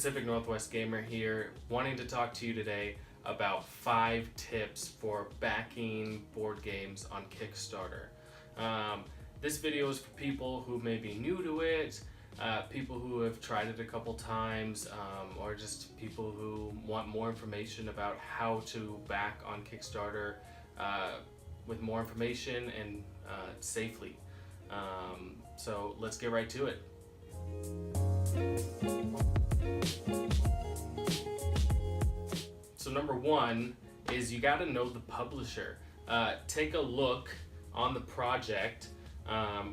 Pacific Northwest Gamer here, wanting to talk to you today about 5 tips for backing board games on Kickstarter. This video is for people who may be new to it, people who have tried it a couple times, or just people who want more information about how to back on Kickstarter with more information and safely. So let's get right to it. So number 1 is you got to know the publisher. Take a look on the project.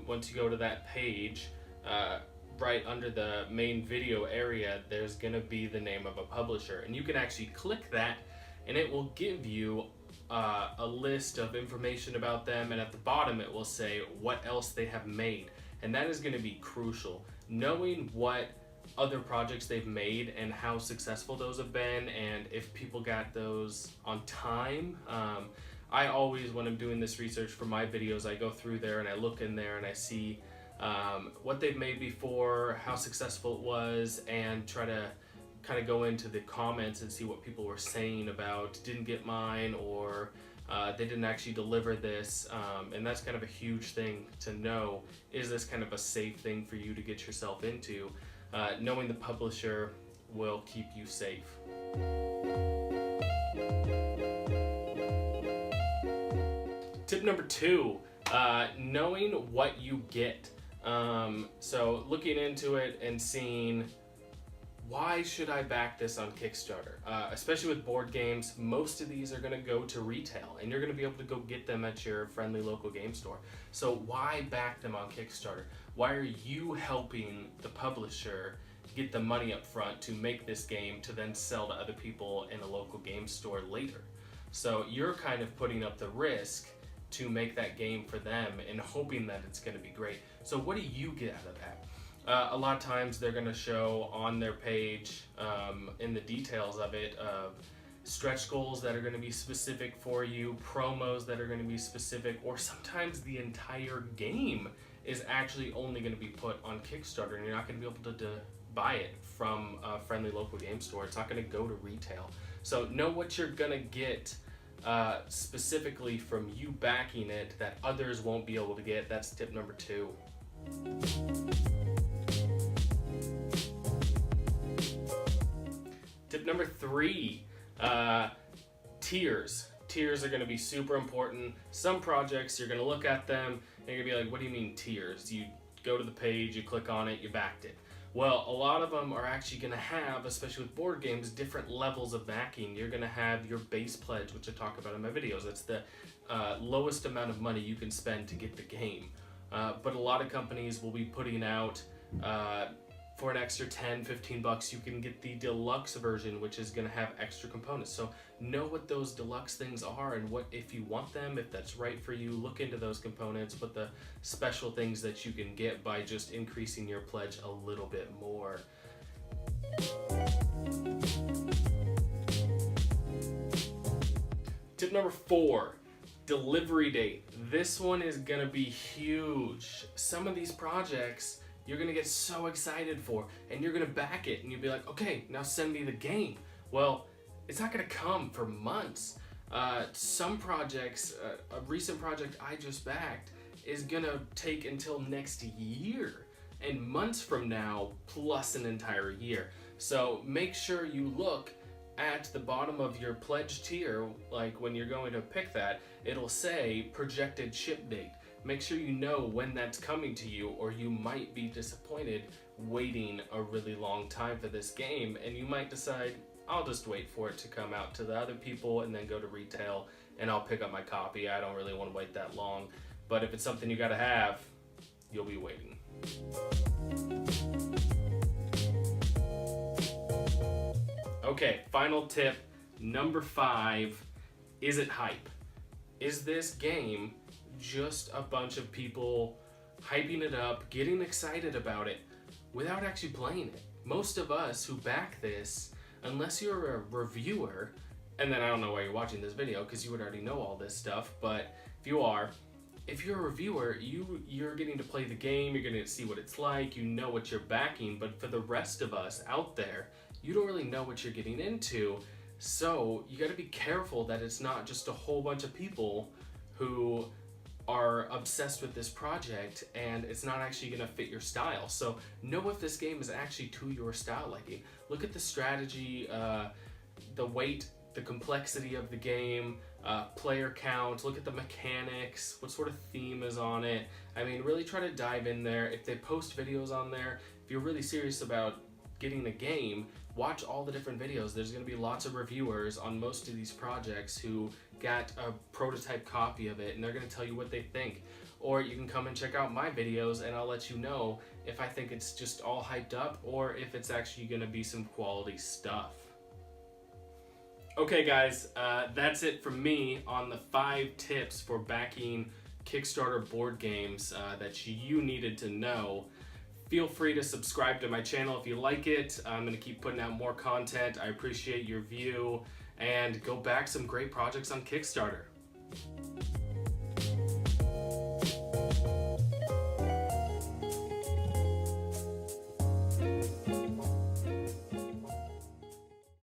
Once you go to that page, right under the main video area, there's going to be the name of a publisher, and you can actually click that and it will give you a list of information about them, and at the bottom it will say what else they have made, and that is going to be crucial. Knowing what other projects they've made and how successful those have been, and if people got those on time. I always, when I'm doing this research for my videos, I go through there and I look in there and I see what they've made before, how successful it was, and try to kind of go into the comments and see what people were saying about didn't get mine, or they didn't actually deliver this, and that's kind of a huge thing to know. Is this kind of a safe thing for you to get yourself into? Knowing the publisher will keep you safe. Tip number 2, knowing what you get. So looking into it and seeing, why should I back this on Kickstarter? Especially with board games, most of these are going to go to retail, and you're going to be able to go get them at your friendly local game store. So why back them on Kickstarter? Why are you helping the publisher get the money up front to make this game to then sell to other people in a local game store later? So you're kind of putting up the risk to make that game for them and hoping that it's going to be great. So what do you get out of that? A lot of times they're going to show on their page, in the details of it, stretch goals that are going to be specific for you, promos that are going to be specific, or sometimes the entire game is actually only going to be put on Kickstarter, and you're not going to be able to buy it from a friendly local game store. It's not going to go to retail. So know what you're going to get specifically from you backing it that others won't be able to get. That's tip number 2. Tip number 3, tiers. Tiers are going to be super important. Some projects, you're going to look at them and you're going to be like, what do you mean tiers? You go to the page, you click on it, you backed it. Well, a lot of them are actually going to have, especially with board games, different levels of backing. You're going to have your base pledge, which I talk about in my videos. It's the lowest amount of money you can spend to get the game. But a lot of companies will be putting out, for an extra 10, 15 bucks, you can get the deluxe version, which is going to have extra components. So know what those deluxe things are, and what, if you want them, if that's right for you, look into those components, what the special things that you can get by just increasing your pledge a little bit more. Tip number 4, delivery date. This one is going to be huge. Some of these projects you're going to get so excited for, and you're going to back it, and you'll be like, okay, now send me the game. Well, it's not going to come for months. Some projects, a recent project I just backed, is going to take until next year, and months from now, plus an entire year. So make sure you look at the bottom of your pledge tier, like when you're going to pick that, it'll say projected ship date. Make sure you know when that's coming to you, or you might be disappointed waiting a really long time for this game, and you might decide, I'll just wait for it to come out to the other people and then go to retail and I'll pick up my copy. I don't really want to wait that long. But if it's something you gotta have, you'll be waiting. Okay, final tip, number 5, is it hype? Is this game just a bunch of people hyping it up, getting excited about it, without actually playing it? Most of us who back this, unless you're a reviewer, and then I don't know why you're watching this video because you would already know all this stuff, but if you are, if you're a reviewer, you're getting to play the game, you're getting to see what it's like, you know what you're backing. But for the rest of us out there, you don't really know what you're getting into. So you got to be careful that it's not just a whole bunch of people who are obsessed with this project and it's not actually going to fit your style. So know if this game is actually to your style liking. Look at the strategy, the weight, the complexity of the game, player count, look at the mechanics, what sort of theme is on it. I mean, really try to dive in there. If they post videos on there, if you're really serious about getting a game, watch all the different videos. There's going to be lots of reviewers on most of these projects who got a prototype copy of it, and they're going to tell you what they think. Or you can come and check out my videos and I'll let you know if I think it's just all hyped up or if it's actually going to be some quality stuff. Okay guys, that's it from me on the 5 tips for backing Kickstarter board games that you needed to know. Feel free to subscribe to my channel if you like it. I'm going to keep putting out more content. I appreciate your view, and go back some great projects on Kickstarter.